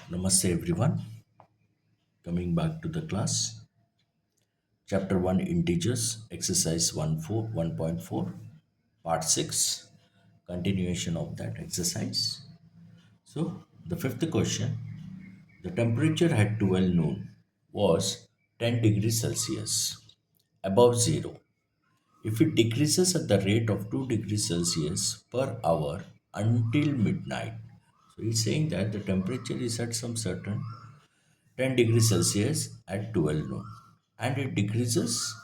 Namaste everyone. Coming back to the class. Chapter 1 Integers, Exercise 1.4, Part 6. Continuation of that exercise. So, the fifth question. The temperature at 12 noon was 10 degrees Celsius, above zero. If it decreases at the rate of 2 degrees Celsius per hour until midnight. So, it's saying that the temperature is at some certain 10 degrees Celsius at 12 noon and it decreases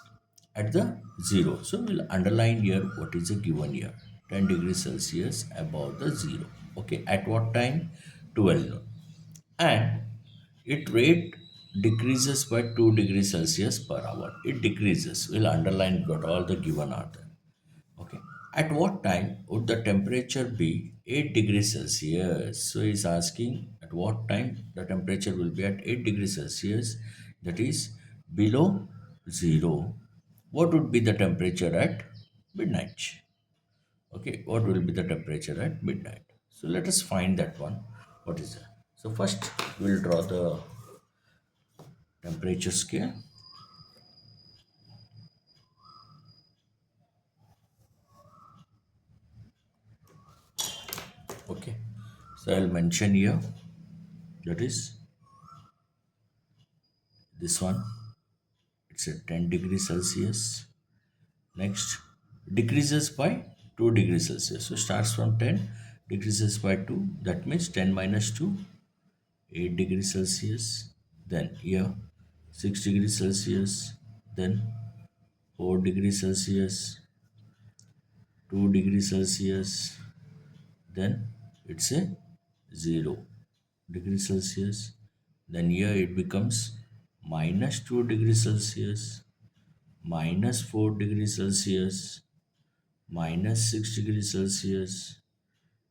at the 0. So we'll underline here what is a given here, 10 degrees Celsius above the 0. Okay, at what time? 12 noon. And it rate decreases by 2 degrees Celsius per hour. It decreases. We'll underline what all the given are there. Okay. At what time would the temperature be 8 degrees Celsius? So he's asking at what time the temperature will be at 8 degrees Celsius, that is below 0. What would be the temperature at midnight? Okay, what will be the temperature at midnight? So let us find that one. What is that? So first we'll draw the temperature scale. Okay, so I'll mention here, that is this one. It's at 10 degrees Celsius. Next, decreases by 2 degrees Celsius. So starts from 10, decreases by 2. That means 10 minus 2, 8 degrees Celsius. Then here, 6 degrees Celsius. Then 4 degrees Celsius, 2 degrees Celsius. Then it's a 0 degrees Celsius. Then here it becomes minus 2 degrees Celsius, minus 4 degrees Celsius, minus 6 degrees Celsius,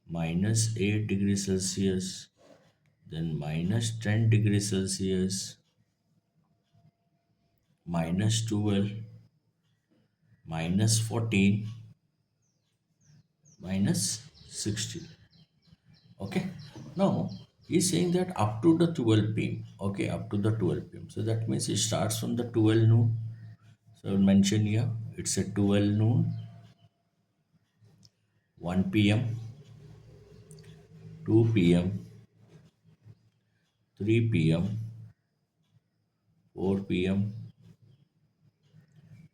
minus 8 degrees Celsius, then minus 10 degrees Celsius, minus 12, minus 14, minus 16. Okay. Now he's saying that up to the 12 p.m. Okay, up to the 12 p.m. So that means it starts from the 12 noon. So I'll mention here it's a 12 noon, 1 p.m., 2 p.m., 3 p.m., 4 p.m.,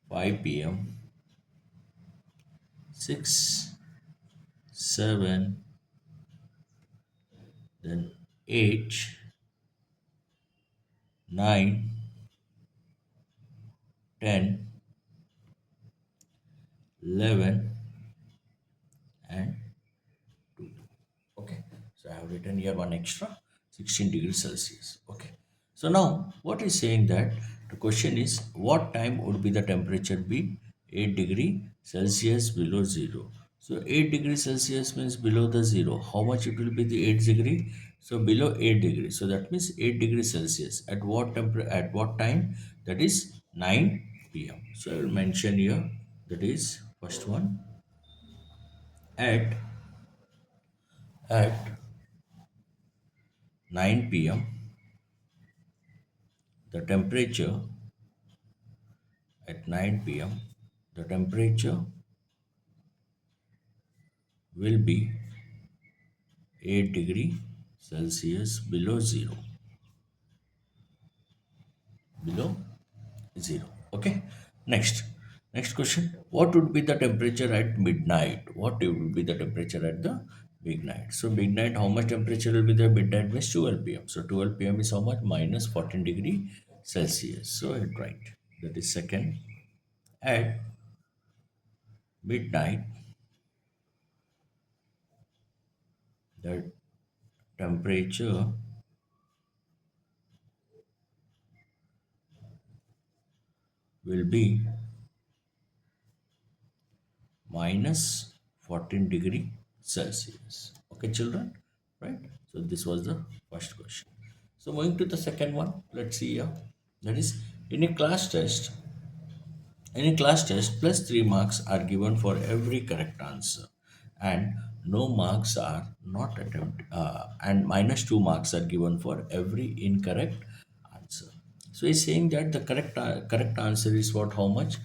5 p.m., 6, 7, then 8, 9, 10, 11, and 2. Okay, so I have written here one extra, 16 degrees Celsius. Okay, so now what is saying that the question is what time would be the temperature be 8 degree Celsius below 0. So 8 degrees Celsius means below the 0. How much it will be the 8 degree? So below 8 degrees. So that means 8 degrees Celsius. At what at what time? That is 9 p.m. So I will mention here, that is first one, at at 9 p.m. the temperature at 9 p.m. the temperature will be 8 degree Celsius below 0. Below 0. Okay. Next question. What would be the temperature at midnight? What would be the temperature at the midnight? So midnight, how much temperature will be there? Midnight means 12 p.m. So 12 p.m. is how much? Minus 14 degree Celsius. So I write, that is second. At midnight, the temperature will be minus 14 degree Celsius. Okay, children, right? So this was the first question. So moving to the second one, let's see here. That is, in a class test, plus 3 marks are given for every correct answer, and no marks are not attempt and minus 2 marks are given for every incorrect answer. So he's saying that the correct answer is what, how much?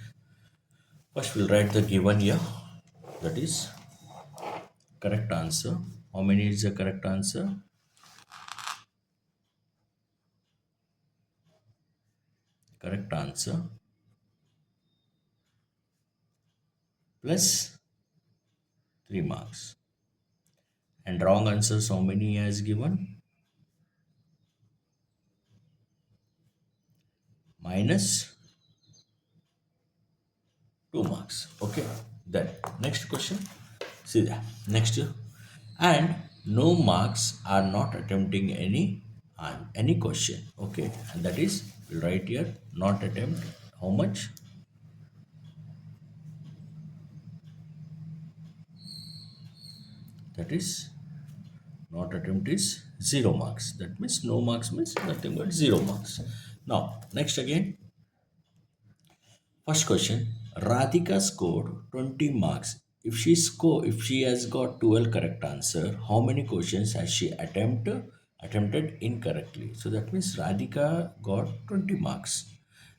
First we'll write the given here, that is correct answer. How many is the correct answer? Correct answer plus 3 marks. And wrong answers, how many he has given? Minus 2 marks. Okay. Then next question. See that. Next. And no marks are not attempting any question. Okay. And that is, we'll write here not attempt. How much? That is, not attempt is 0 marks. That means no marks means nothing but 0 marks. Now next again. First question, Radhika scored 20 marks. If she has got 12 correct answer, how many questions has she attempted incorrectly? So that means Radhika got 20 marks.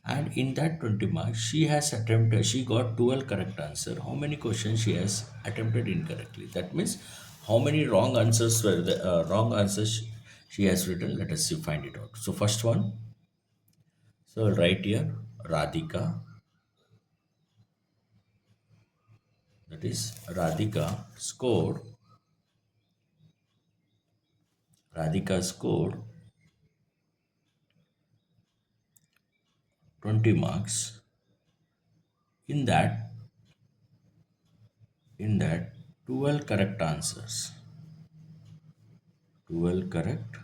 And in that 20 marks, she got 12 correct answer. How many questions she has attempted incorrectly? That means how many wrong answers she has written. Let us see, find it out. So first one, so right here, Radhika. That is Radhika scored 20 marks. In that 12 correct answers. 12 correct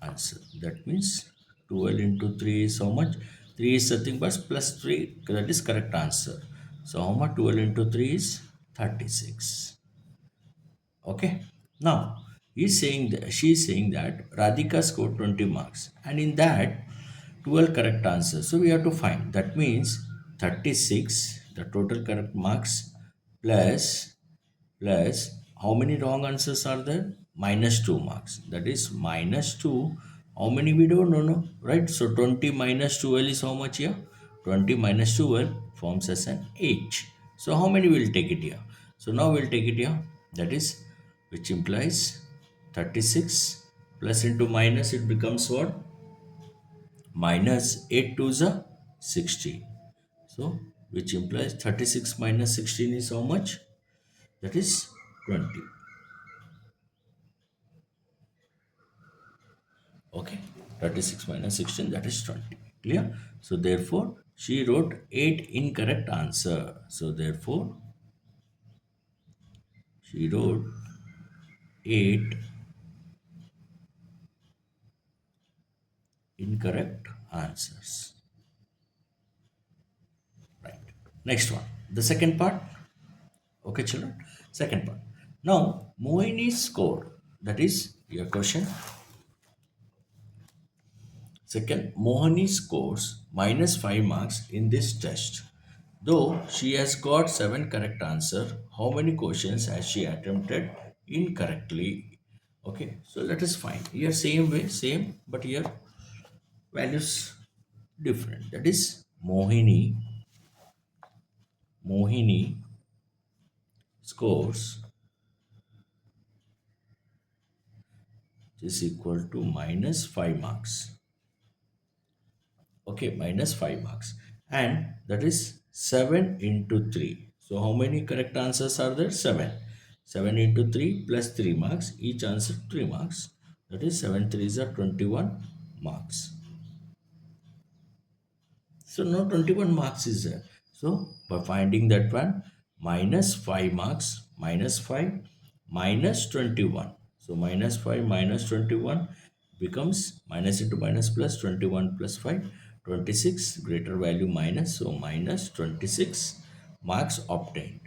answer. That means 12 into 3 is how much? 3 is nothing but plus 3. That is correct answer. So how much? 12 into 3 is 36. Okay. Now she's saying that Radhika scored 20 marks, and in that 12 correct answers. So we have to find. That means 36, the total correct marks, plus how many wrong answers are there? Minus 2 marks. That is minus 2. How many we don't know, no? Right? So 20 minus 12 is how much here? 20 minus 12 forms as an 8. So how many will take it here? So now we'll take it here. That is, which implies 36 plus into minus, it becomes what? Minus 8 to the 16. So which implies 36 minus 16 is how much? That is 20. Okay, 36 minus 16, that is 20. Clear? So therefore, she wrote 8 incorrect answer. So therefore, she wrote 8 incorrect answers. Right. Next one. The second part. Okay, children. Second part. Now, Mohini scored. That is your question. Second, Mohani scores minus 5 marks in this test. Though she has got 7 correct answer, how many questions has she attempted incorrectly? Okay, so let us find. Here same way, same, but here values different. That is Mohini scores is equal to minus 5 marks. Okay, minus 5 marks, and that is 7 into 3. So how many correct answers are there? 7 into 3 plus 3 marks, each answer 3 marks. That is 7 3s are 21 marks. So now 21 marks is there. So by finding that one, minus 5 marks, minus 5, minus 21. So minus 5 minus 21 becomes minus into minus plus 21 plus 5, 26, greater value minus. So minus 26 marks obtained.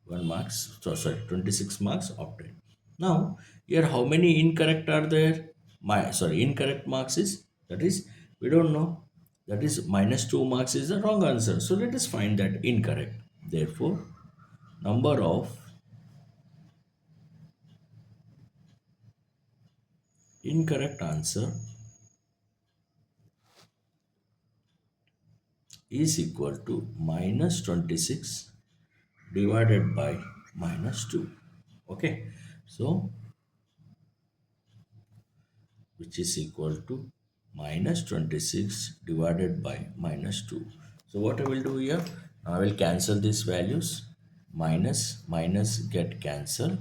1 marks, so sorry, 26 marks obtained. Now here how many incorrect are there? Incorrect marks is, that is, we don't know. That is minus 2 marks is the wrong answer. So let us find that incorrect. Therefore number of incorrect answer is equal to minus 26 divided by minus 2. Okay, so which is equal to minus 26 divided by minus 2. So what I will do here, I will cancel these values. Minus minus get cancelled,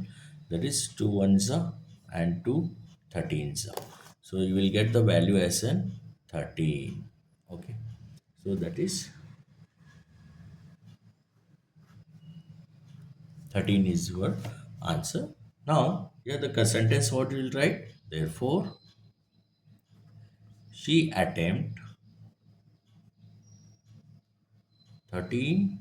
that is 2 ones are and 2 13s are. So you will get the value as an 13. Okay, so that is 13 is your answer. Now here the sentence what you will write, therefore she attempt 13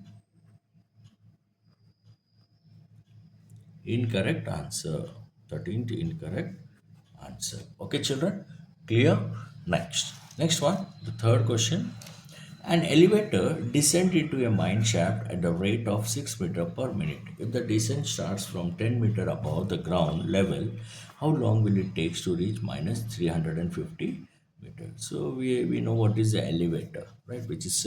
incorrect answer. 13th incorrect answer. Okay, children, clear? Next one, the third question. An elevator descends into a mine shaft at the rate of 6 meter per minute. If the descent starts from 10 meter above the ground level, how long will it take to reach minus 350 meters? So we know what is the elevator, right? Which is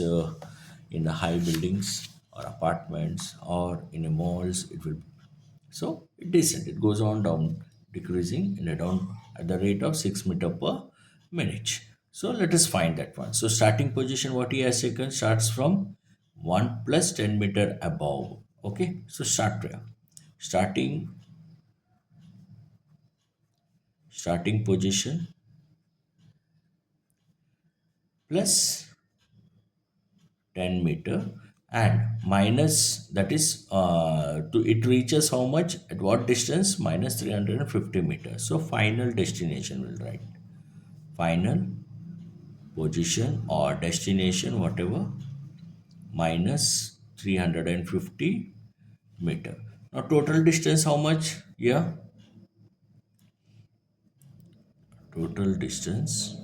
in the high buildings or apartments or in a malls. It will, so it descends, it goes on down, decreasing in a down at the rate of 6 meter per minute. So let us find that one. So starting position what he has taken starts from 1 plus 10 meter above. Okay, so start here. Starting starting position plus 10 meter and minus, that is to it reaches how much at what distance, minus 350 meters. So final destination will write final position or destination whatever minus 350 meter. Now total distance how much? Yeah, total distance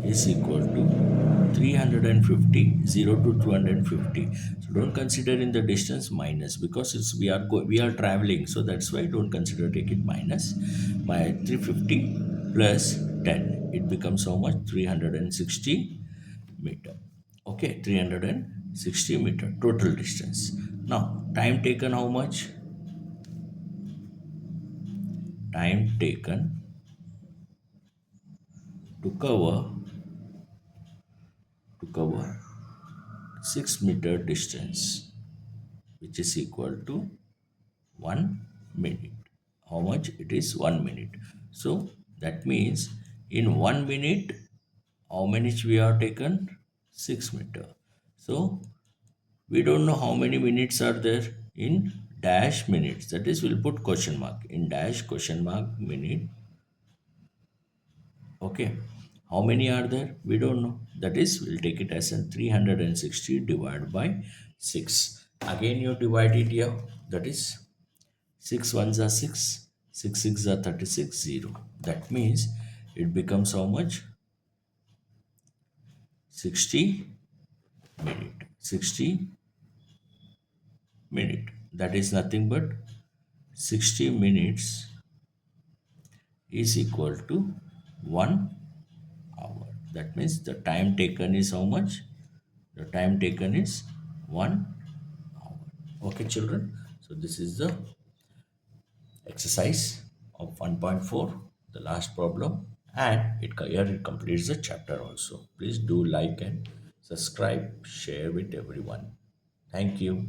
is equal to 350, 0 to 250. So don't consider in the distance minus because it's we are traveling, so that's why don't consider, take it minus. My 350 plus 10, it becomes how much? 360 meter. Okay, 360 meter total distance. Now time taken how much? Time taken to cover 6 meter distance, which is equal to 1 minute. How much? It is 1 minute. So that means in 1 minute, how many we are taken? 6 meter. So we don't know how many minutes are there in dash minutes. That is, we'll put question mark in dash question mark minute. Okay. How many are there? We don't know. That is, we'll take it as in 360 divided by 6. Again, you divide it here. That is 6 ones are 6, 6 6 are 36, 0. That means it becomes how much? 60 minute. 60 minute. That is nothing but 60 minutes is equal to 1 hour. That means the time taken is how much? The time taken is 1 hour. Okay, children. So this is the exercise of 1.4, the last problem, and here it completes the chapter also. Please do like and subscribe, share with everyone. Thank you.